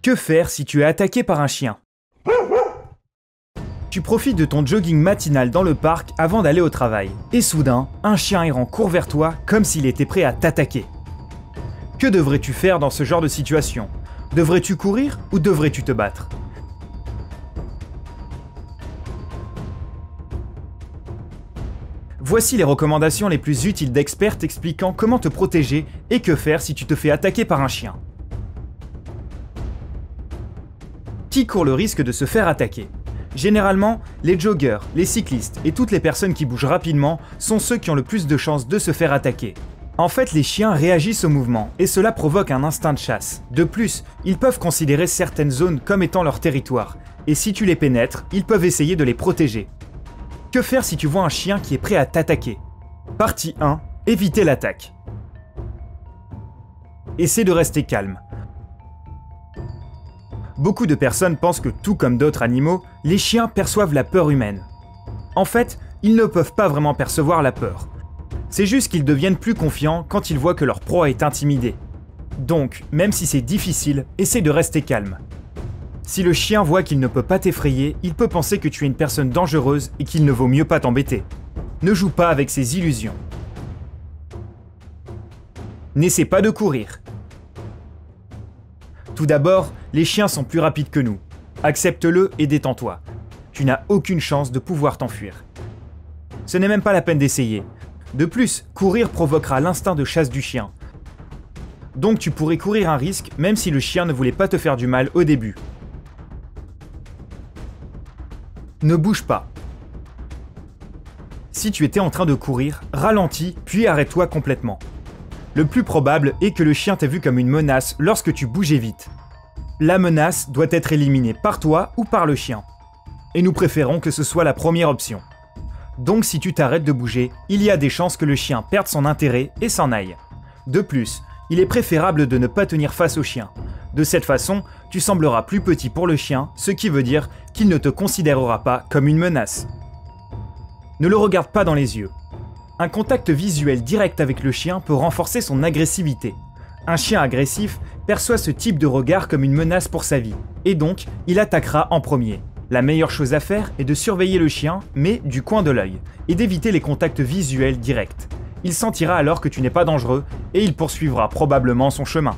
Que faire si tu es attaqué par un chien? Tu profites de ton jogging matinal dans le parc avant d'aller au travail. Et soudain, un chien errant court vers toi comme s'il était prêt à t'attaquer. Que devrais-tu faire dans ce genre de situation? Devrais-tu courir ou devrais-tu te battre? Voici les recommandations les plus utiles d'experts expliquant comment te protéger et que faire si tu te fais attaquer par un chien. Qui court le risque de se faire attaquer? Généralement, les joggers, les cyclistes et toutes les personnes qui bougent rapidement sont ceux qui ont le plus de chances de se faire attaquer. En fait, les chiens réagissent au mouvement et cela provoque un instinct de chasse. De plus, ils peuvent considérer certaines zones comme étant leur territoire et si tu les pénètres, ils peuvent essayer de les protéger. Que faire si tu vois un chien qui est prêt à t'attaquer? Partie 1. Éviter l'attaque. Essaie de rester calme. Beaucoup de personnes pensent que tout comme d'autres animaux, les chiens perçoivent la peur humaine. En fait, ils ne peuvent pas vraiment percevoir la peur. C'est juste qu'ils deviennent plus confiants quand ils voient que leur proie est intimidée. Donc, même si c'est difficile, essaie de rester calme. Si le chien voit qu'il ne peut pas t'effrayer, il peut penser que tu es une personne dangereuse et qu'il ne vaut mieux pas t'embêter. Ne joue pas avec ses illusions. N'essaie pas de courir. Tout d'abord, les chiens sont plus rapides que nous. Accepte-le et détends-toi. Tu n'as aucune chance de pouvoir t'enfuir. Ce n'est même pas la peine d'essayer. De plus, courir provoquera l'instinct de chasse du chien. Donc tu pourrais courir un risque même si le chien ne voulait pas te faire du mal au début. Ne bouge pas. Si tu étais en train de courir, ralentis puis arrête-toi complètement. Le plus probable est que le chien t'ait vu comme une menace lorsque tu bougeais vite. La menace doit être éliminée par toi ou par le chien. Et nous préférons que ce soit la première option. Donc si tu t'arrêtes de bouger, il y a des chances que le chien perde son intérêt et s'en aille. De plus, il est préférable de ne pas tenir face au chien. De cette façon, tu sembleras plus petit pour le chien, ce qui veut dire qu'il ne te considérera pas comme une menace. Ne le regarde pas dans les yeux. Un contact visuel direct avec le chien peut renforcer son agressivité. Un chien agressif perçoit ce type de regard comme une menace pour sa vie, et donc il attaquera en premier. La meilleure chose à faire est de surveiller le chien, mais du coin de l'œil, et d'éviter les contacts visuels directs. Il sentira alors que tu n'es pas dangereux, et il poursuivra probablement son chemin.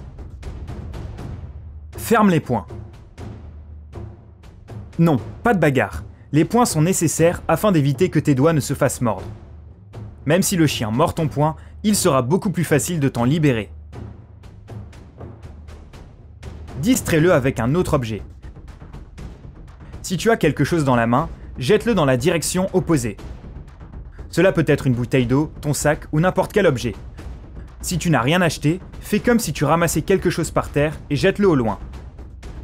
Ferme les poings. Non, pas de bagarre. Les poings sont nécessaires afin d'éviter que tes doigts ne se fassent mordre. Même si le chien mord ton poing, il sera beaucoup plus facile de t'en libérer. Distrais-le avec un autre objet. Si tu as quelque chose dans la main, jette-le dans la direction opposée. Cela peut être une bouteille d'eau, ton sac ou n'importe quel objet. Si tu n'as rien acheté, fais comme si tu ramassais quelque chose par terre et jette-le au loin.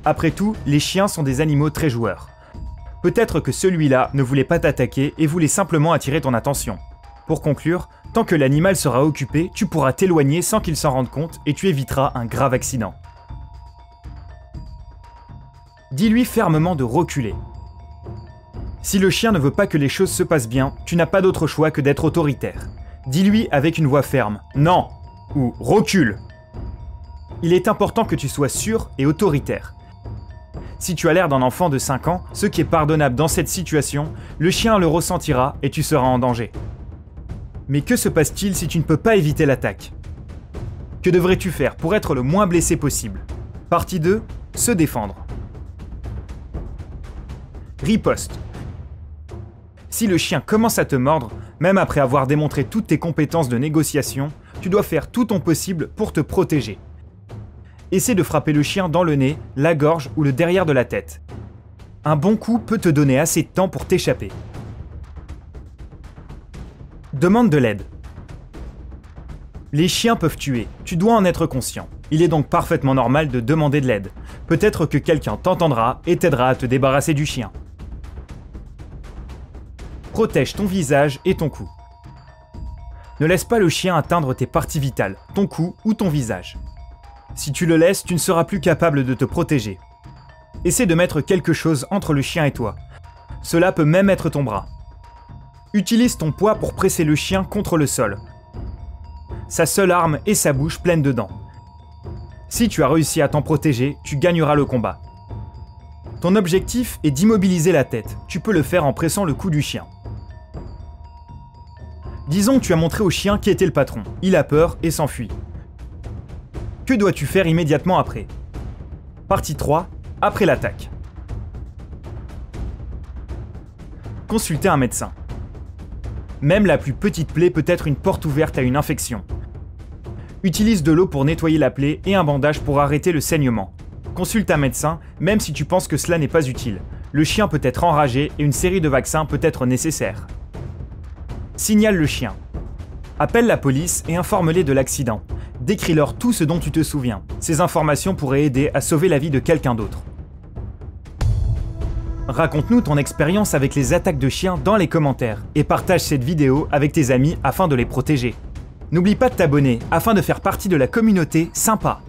Après tout, les chiens sont des animaux très joueurs. Peut-être que celui-là ne voulait pas t'attaquer et voulait simplement attirer ton attention. Pour conclure, tant que l'animal sera occupé, tu pourras t'éloigner sans qu'il s'en rende compte et tu éviteras un grave accident. Dis-lui fermement de reculer. Si le chien ne veut pas que les choses se passent bien, tu n'as pas d'autre choix que d'être autoritaire. Dis-lui avec une voix ferme « Non » ou « Recule ». Il est important que tu sois sûr et autoritaire. Si tu as l'air d'un enfant de 5 ans, ce qui est pardonnable dans cette situation, le chien le ressentira et tu seras en danger. Mais que se passe-t-il si tu ne peux pas éviter l'attaque? Que devrais-tu faire pour être le moins blessé possible? Partie 2. Se défendre. Riposte. Si le chien commence à te mordre, même après avoir démontré toutes tes compétences de négociation, tu dois faire tout ton possible pour te protéger. Essaie de frapper le chien dans le nez, la gorge ou le derrière de la tête. Un bon coup peut te donner assez de temps pour t'échapper. Demande de l'aide. Les chiens peuvent tuer, tu dois en être conscient. Il est donc parfaitement normal de demander de l'aide. Peut-être que quelqu'un t'entendra et t'aidera à te débarrasser du chien. Protège ton visage et ton cou. Ne laisse pas le chien atteindre tes parties vitales, ton cou ou ton visage. Si tu le laisses, tu ne seras plus capable de te protéger. Essaie de mettre quelque chose entre le chien et toi. Cela peut même être ton bras. Utilise ton poids pour presser le chien contre le sol. Sa seule arme est sa bouche pleine de dents. Si tu as réussi à t'en protéger, tu gagneras le combat. Ton objectif est d'immobiliser la tête. Tu peux le faire en pressant le cou du chien. Disons que tu as montré au chien qui était le patron. Il a peur et s'enfuit. Que dois-tu faire immédiatement après? Partie 3, après l'attaque. Consulter un médecin. Même la plus petite plaie peut être une porte ouverte à une infection. Utilise de l'eau pour nettoyer la plaie et un bandage pour arrêter le saignement. Consulte un médecin, même si tu penses que cela n'est pas utile. Le chien peut être enragé et une série de vaccins peut être nécessaire. Signale le chien. Appelle la police et informe-les de l'accident. Décris-leur tout ce dont tu te souviens. Ces informations pourraient aider à sauver la vie de quelqu'un d'autre. Raconte-nous ton expérience avec les attaques de chiens dans les commentaires et partage cette vidéo avec tes amis afin de les protéger. N'oublie pas de t'abonner afin de faire partie de la communauté sympa.